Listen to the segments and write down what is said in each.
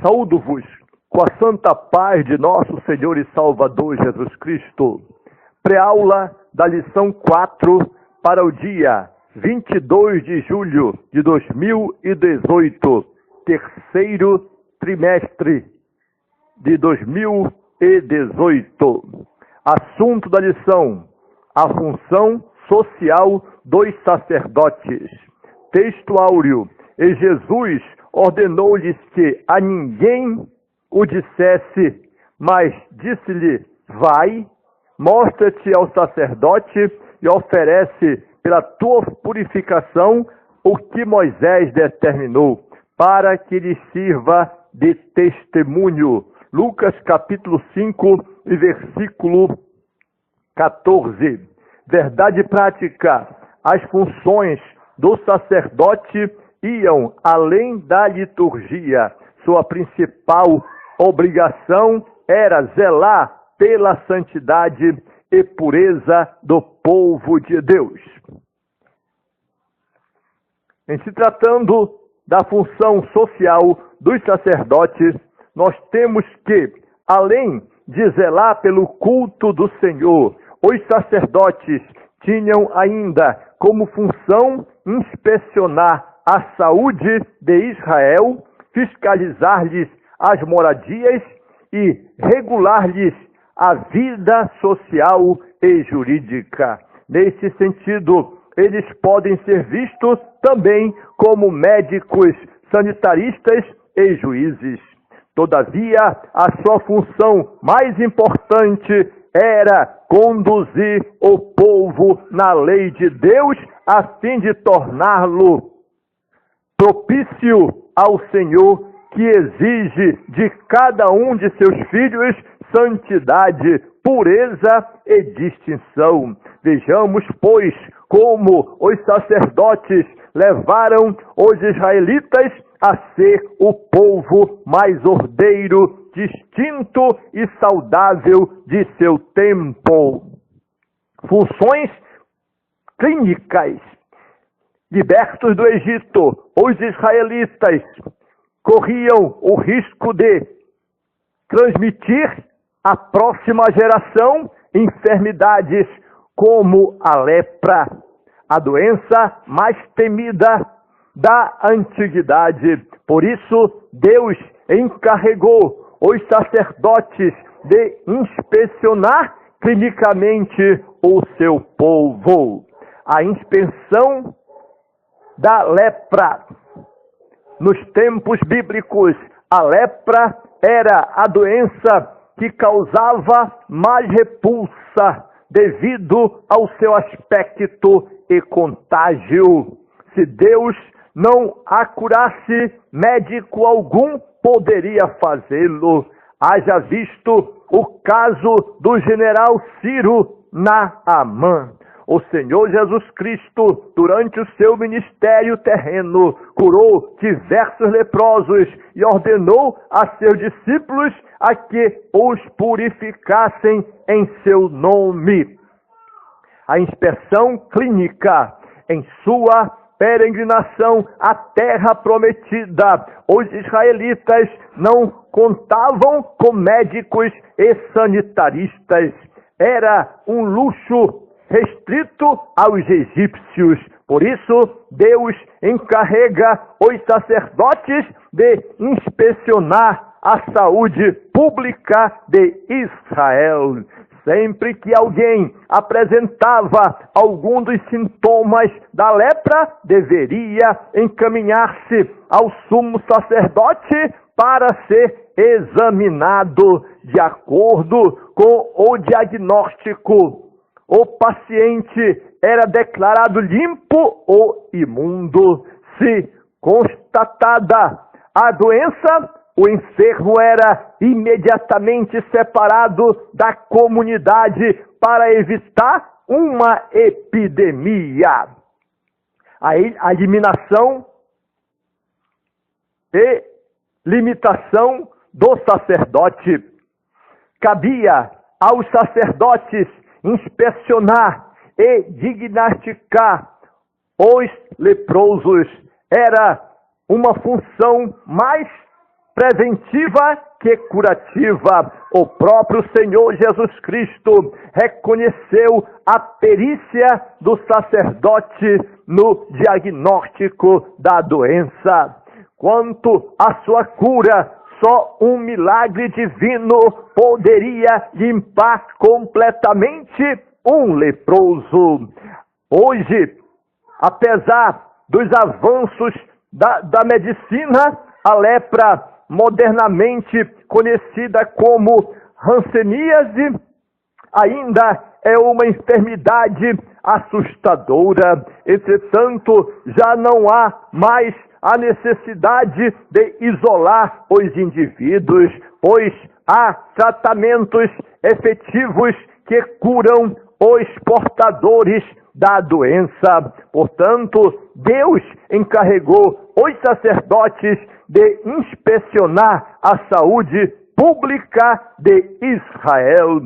Saúdo-vos com a santa paz de nosso Senhor e Salvador Jesus Cristo. Pré-aula da lição 4 para o dia 22 de julho de 2018, terceiro trimestre de 2018. Assunto da lição: a função social dos sacerdotes. Texto áureo: e Jesus ordenou-lhes que a ninguém o dissesse, mas disse-lhe: vai, mostra-te ao sacerdote e oferece pela tua purificação o que Moisés determinou, para que lhe sirva de testemunho. Lucas capítulo 5 e versículo 14. Verdade prática: as funções do sacerdote iam além da liturgia. Sua principal obrigação era zelar pela santidade e pureza do povo de Deus. Em se tratando da função social dos sacerdotes, nós temos que, além de zelar pelo culto do Senhor, os sacerdotes tinham ainda como função inspecionar a saúde de Israel, fiscalizar-lhes as moradias e regular-lhes a vida social e jurídica. Nesse sentido, eles podem ser vistos também como médicos, sanitaristas e juízes. Todavia, a sua função mais importante era conduzir o povo na lei de Deus, a fim de torná-lo propício ao Senhor, que exige de cada um de seus filhos santidade, pureza e distinção. Vejamos, pois, como os sacerdotes levaram os israelitas a ser o povo mais ordeiro, distinto e saudável de seu tempo. Funções clínicas. Libertos do Egito, os israelitas corriam o risco de transmitir à próxima geração enfermidades como a lepra, a doença mais temida da antiguidade. Por isso, Deus encarregou os sacerdotes de inspecionar clinicamente o seu povo. A inspeção da lepra. Nos tempos bíblicos, a lepra era a doença que causava mais repulsa devido ao seu aspecto e contágio. Se Deus não a curasse, médico algum poderia fazê-lo. Haja visto o caso do general Ciro Naamã. O Senhor Jesus Cristo, durante o seu ministério terreno, curou diversos leprosos e ordenou a seus discípulos a que os purificassem em seu nome. A inspeção clínica. Em sua peregrinação à terra prometida, os israelitas não contavam com médicos e sanitaristas. Era um luxo restrito aos egípcios. Por isso, Deus encarrega os sacerdotes de inspecionar a saúde pública de Israel. Sempre que alguém apresentava algum dos sintomas da lepra, deveria encaminhar-se ao sumo sacerdote para ser examinado de acordo com o diagnóstico. O paciente era declarado limpo ou imundo. Se constatada a doença, o enfermo era imediatamente separado da comunidade para evitar uma epidemia. A eliminação e limitação do sacerdote. Cabia aos sacerdotes inspecionar e diagnosticar os leprosos. Era uma função mais preventiva que curativa. O próprio Senhor Jesus Cristo reconheceu a perícia do sacerdote no diagnóstico da doença. Quanto à sua cura, só um milagre divino poderia limpar completamente um leproso. Hoje, apesar dos avanços da medicina, a lepra, modernamente conhecida como hanseníase, ainda é uma enfermidade assustadora. Entretanto, já não há mais a necessidade de isolar os indivíduos, pois há tratamentos efetivos que curam os portadores da doença. Portanto, Deus encarregou os sacerdotes de inspecionar a saúde pública de Israel.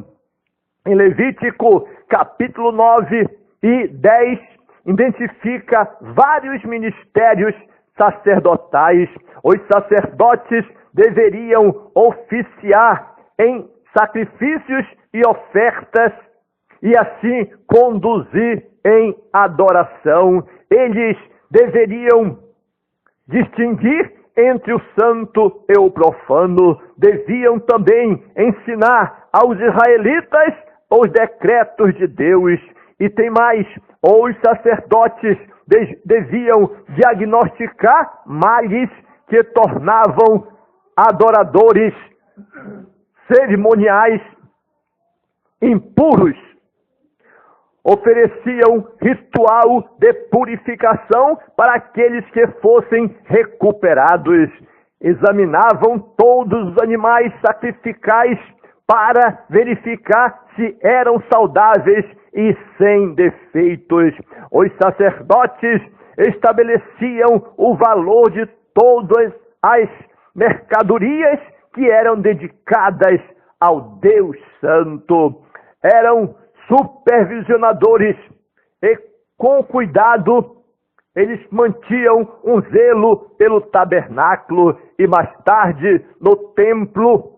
Em Levítico, capítulo 9 e 10, identifica vários ministérios sacerdotais. Os sacerdotes deveriam oficiar em sacrifícios e ofertas e assim conduzir em adoração. Eles deveriam distinguir entre o santo e o profano. Deviam também ensinar aos israelitas os decretos de Deus. E tem mais, os sacerdotes deviam diagnosticar males que tornavam adoradores cerimoniais impuros. Ofereciam ritual de purificação para aqueles que fossem recuperados. Examinavam todos os animais sacrificais para verificar se eram saudáveis e sem defeitos. Os sacerdotes estabeleciam o valor de todas as mercadorias que eram dedicadas ao Deus Santo. Eram supervisionadores e, com cuidado, eles mantinham um zelo pelo tabernáculo e mais tarde no templo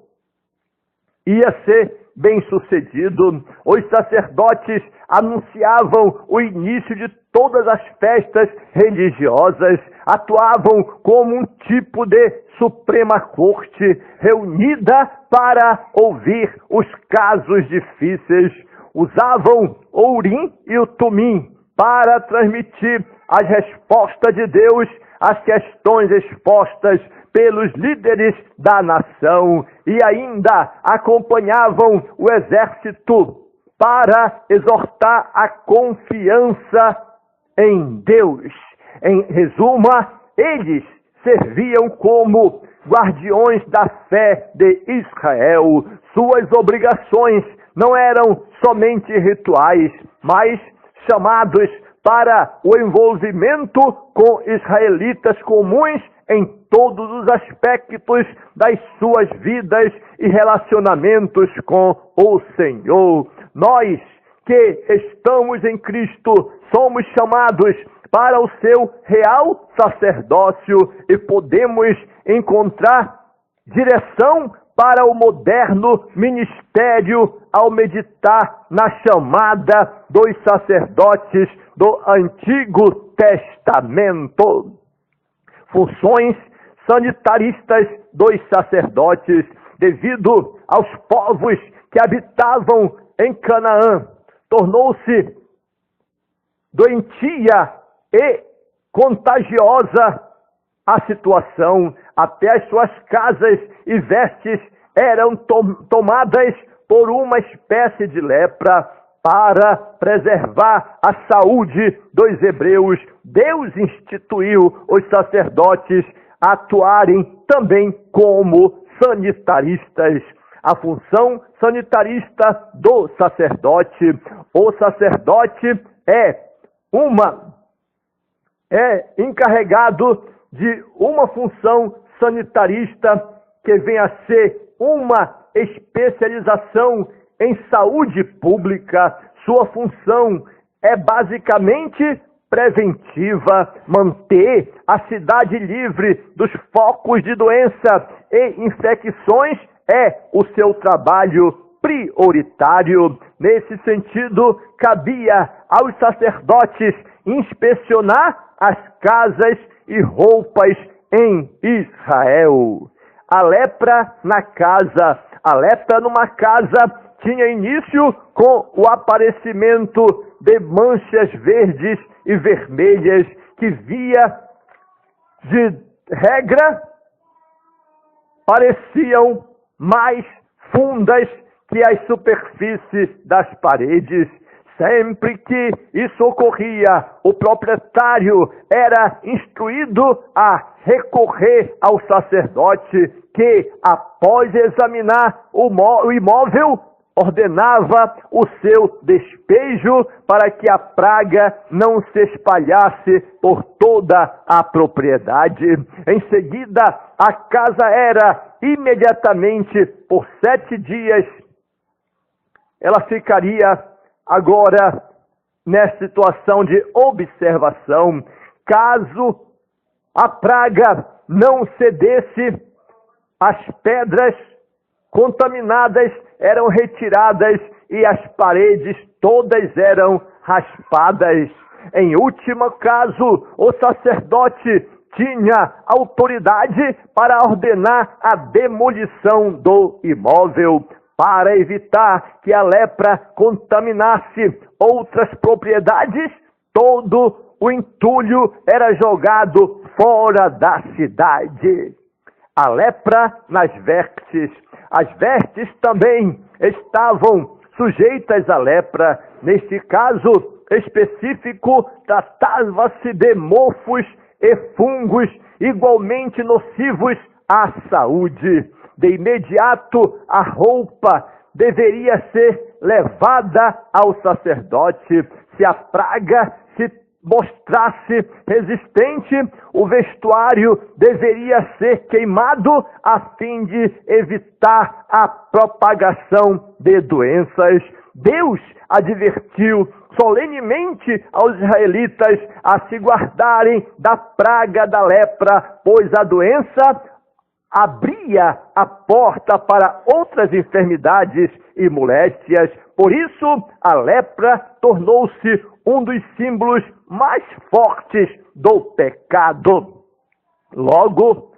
ia ser bem-sucedido. Os sacerdotes anunciavam o início de todas as festas religiosas, atuavam como um tipo de Suprema Corte reunida para ouvir os casos difíceis. Usavam o Urim e o Tumim para transmitir as respostas de Deus às questões expostas pelos líderes da nação e ainda acompanhavam o exército para exortar a confiança em Deus. Em resumo, eles serviam como guardiões da fé de Israel. Suas obrigações não eram somente rituais, mas chamados para o envolvimento com israelitas comuns em todos os aspectos das suas vidas e relacionamentos com o Senhor. Nós que estamos em Cristo somos chamados para o seu real sacerdócio e podemos encontrar direção para o moderno ministério ao meditar na chamada dos sacerdotes do Antigo Testamento. Funções sanitaristas dos sacerdotes, devido aos povos que habitavam em Canaã, tornou-se doentia e contagiosa a situação. Até as suas casas e vestes eram tomadas por uma espécie de lepra. Para preservar a saúde dos hebreus, Deus instituiu os sacerdotes a atuarem também como sanitaristas. A função sanitarista do sacerdote. O sacerdote é encarregado de uma função sanitarista que vem a ser uma especialização em saúde pública. Sua função é basicamente preventiva, manter a cidade livre dos focos de doença e infecções é o seu trabalho prioritário. Nesse sentido, cabia aos sacerdotes inspecionar as casas e roupas em Israel. A lepra numa casa tinha início com o aparecimento de manchas verdes e vermelhas que via de regra pareciam mais fundas que as superfícies das paredes. Sempre que isso ocorria, o proprietário era instruído a recorrer ao sacerdote que, após examinar o imóvel, ordenava o seu despejo para que a praga não se espalhasse por toda a propriedade. Em seguida, a casa era imediatamente, por 7 dias, ela ficaria agora nessa situação de observação. Caso a praga não cedesse, as pedras contaminadas eram retiradas e as paredes todas eram raspadas. Em último caso, o sacerdote tinha autoridade para ordenar a demolição do imóvel. Para evitar que a lepra contaminasse outras propriedades, todo o entulho era jogado fora da cidade. A lepra nas vestes. As vestes também estavam sujeitas à lepra. Neste caso específico, tratava-se de mofos e fungos igualmente nocivos à saúde. De imediato, a roupa deveria ser levada ao sacerdote. Se a praga se mostrasse resistente, o vestuário deveria ser queimado a fim de evitar a propagação de doenças. Deus advertiu solenemente aos israelitas a se guardarem da praga da lepra, pois a doença abria a porta para outras enfermidades e moléstias. Por isso, a lepra tornou-se um dos símbolos mais fortes do pecado. Logo,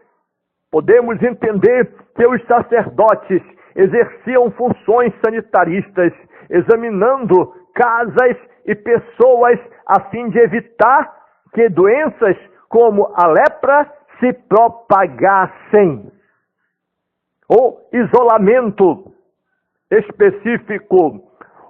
podemos entender que os sacerdotes exerciam funções sanitaristas, examinando casas e pessoas a fim de evitar que doenças como a lepra se propagassem. O isolamento específico,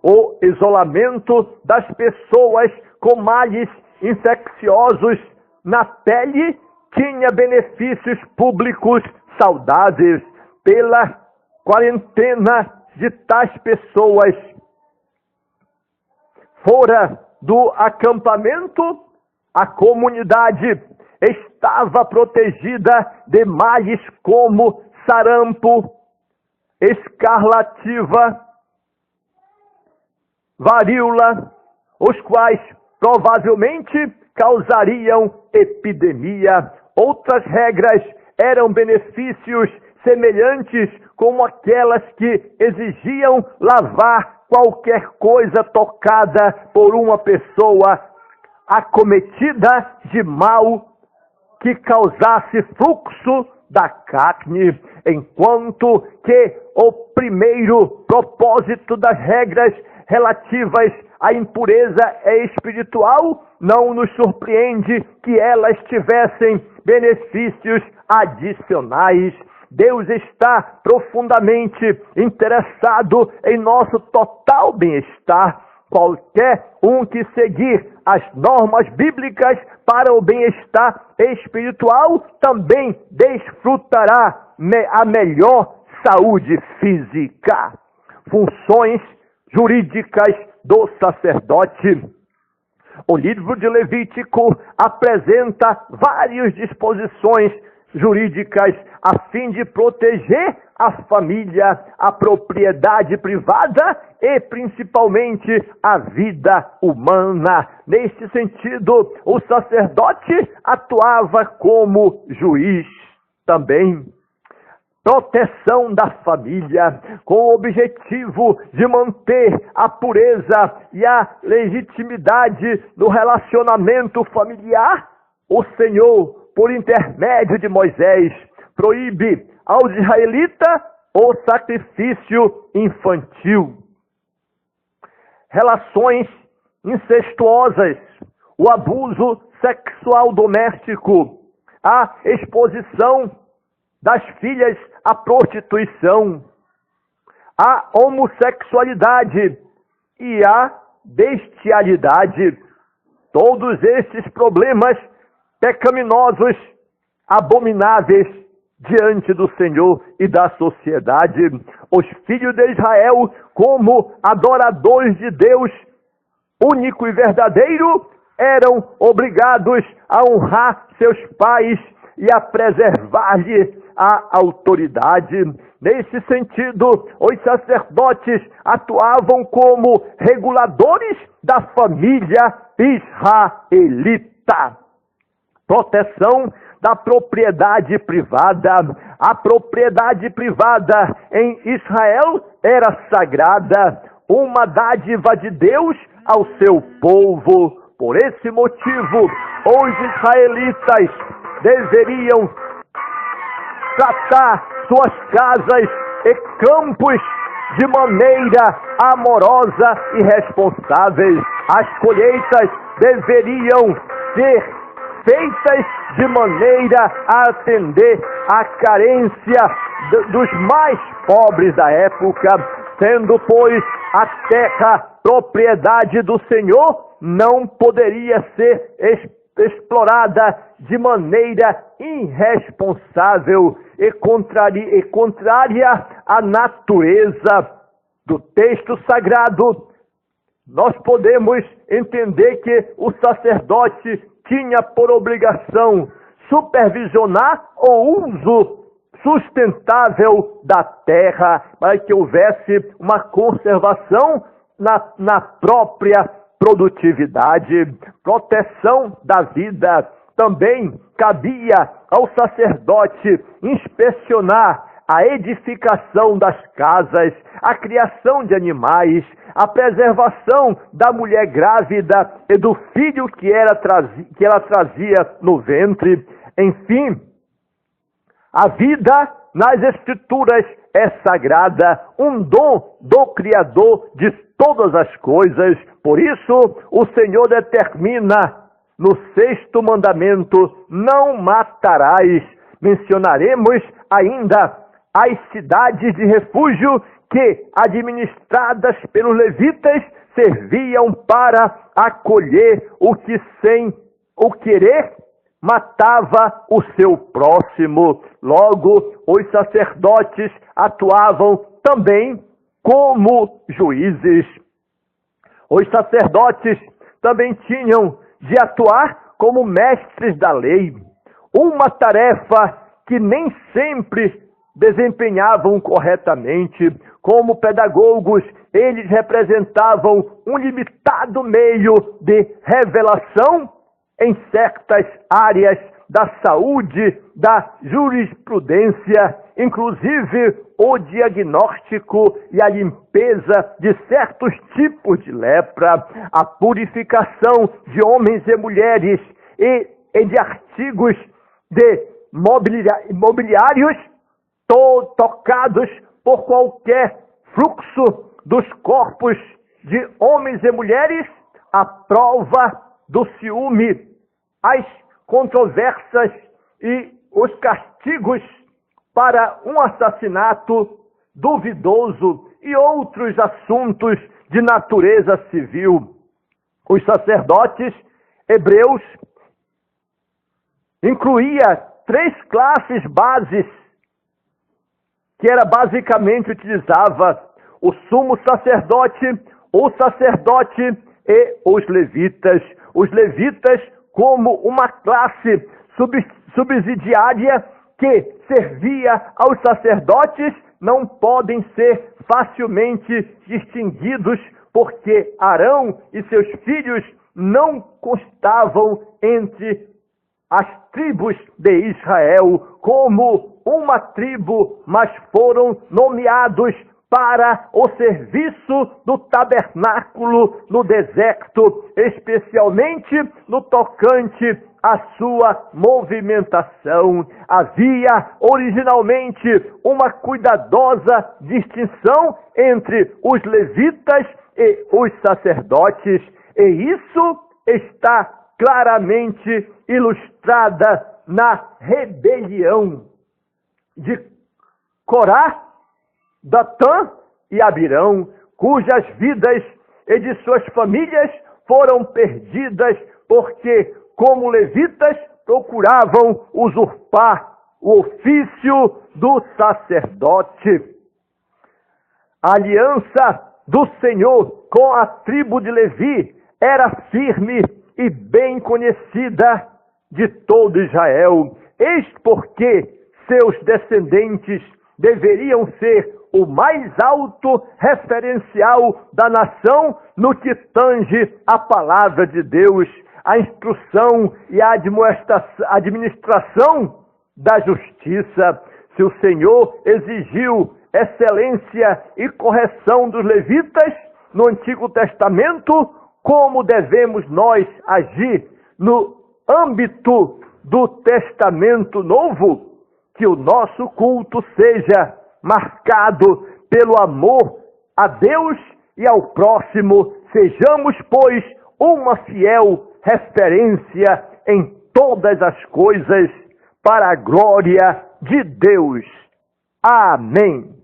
o isolamento das pessoas com males infecciosos na pele tinha benefícios públicos saudáveis. Pela quarentena de tais pessoas fora do acampamento, a comunidade estava protegida de males como sarampo, escarlativa, varíola, os quais provavelmente causariam epidemia. Outras regras eram benefícios semelhantes, como aquelas que exigiam lavar qualquer coisa tocada por uma pessoa acometida de mal que causasse fluxo da carne, enquanto que o primeiro propósito das regras relativas à impureza espiritual não nos surpreende que elas tivessem benefícios adicionais. Deus está profundamente interessado em nosso total bem-estar. Qualquer um que seguir as normas bíblicas para o bem-estar espiritual também desfrutará a melhor saúde física. Funções jurídicas do sacerdote. O livro de Levítico apresenta várias disposições jurídicas a fim de proteger a família, a propriedade privada e principalmente a vida humana. Neste sentido, o sacerdote atuava como juiz também. proteção da família, com o objetivo de manter a pureza e a legitimidade do relacionamento familiar, o Senhor, por intermédio de Moisés, proíbe aos israelitas o sacrifício infantil. Relações incestuosas, o abuso sexual doméstico, a exposição das filhas à prostituição, a homossexualidade e a bestialidade. Todos estes problemas pecaminosos, abomináveis diante do Senhor e da sociedade. Os filhos de Israel, como adoradores de Deus único e verdadeiro, eram obrigados a honrar seus pais e a preservar-lhes a autoridade. Nesse sentido, os sacerdotes atuavam como reguladores da família israelita. Proteção da propriedade privada. A propriedade privada em Israel era sagrada, uma dádiva de Deus ao seu povo. Por esse motivo, os israelitas deveriam tratar suas casas e campos de maneira amorosa e responsável. As colheitas deveriam ser feitas de maneira a atender à carência dos mais pobres da época, sendo, pois, a terra propriedade do Senhor, não poderia ser explorada de maneira irresponsável e contrária à natureza do texto sagrado. Nós podemos entender que o sacerdote tinha por obrigação supervisionar o uso sustentável da terra, para que houvesse uma conservação na própria produtividade. Proteção da vida. Também cabia ao sacerdote inspecionar a edificação das casas, a criação de animais, a preservação da mulher grávida e do filho que ela trazia no ventre. Enfim, a vida nas Escrituras é sagrada, um dom do Criador de todas as coisas. Por isso, o Senhor determina no 6º mandamento: não matarás. Mencionaremos ainda as cidades de refúgio que, administradas pelos levitas, serviam para acolher o que sem o querer matava o seu próximo. Logo, os sacerdotes atuavam também como juízes. Os sacerdotes também tinham de atuar como mestres da lei, uma tarefa que nem sempre desempenhavam corretamente. Como pedagogos, eles representavam um limitado meio de revelação em certas áreas da saúde, da jurisprudência, inclusive o diagnóstico e a limpeza de certos tipos de lepra, a purificação de homens e mulheres e de artigos de mobiliários tocados por qualquer fluxo dos corpos de homens e mulheres, a prova do ciúme, as controvérsias e os castigos para um assassinato duvidoso e outros assuntos de natureza civil. Os sacerdotes hebreus incluía 3 classes bases que era basicamente utilizava: o sumo sacerdote, o sacerdote e os levitas. Os levitas como uma classe subsidiária que servia aos sacerdotes, não podem ser facilmente distinguidos, porque Arão e seus filhos não constavam entre as tribos de Israel, como uma tribo, mas foram nomeados para o serviço do tabernáculo no deserto, especialmente no tocante à sua movimentação. Havia originalmente uma cuidadosa distinção entre os levitas e os sacerdotes, e isso está claramente ilustrada na rebelião de Corá, Datã e Abirão, cujas vidas e de suas famílias foram perdidas porque, como levitas, procuravam usurpar o ofício do sacerdote. A aliança do Senhor com a tribo de Levi era firme e bem conhecida de todo Israel. Eis porque seus descendentes deveriam ser o mais alto referencial da nação no que tange a palavra de Deus, a instrução e a administração da justiça. Se o Senhor exigiu excelência e correção dos levitas no Antigo Testamento, como devemos nós agir no âmbito do Testamento Novo? Que o nosso culto seja marcado pelo amor a Deus e ao próximo. Sejamos, pois, uma fiel referência em todas as coisas para a glória de Deus. Amém.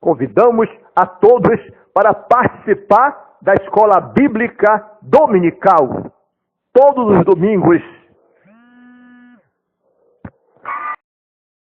Convidamos a todos para participar da Escola Bíblica Dominical. Todos os domingos,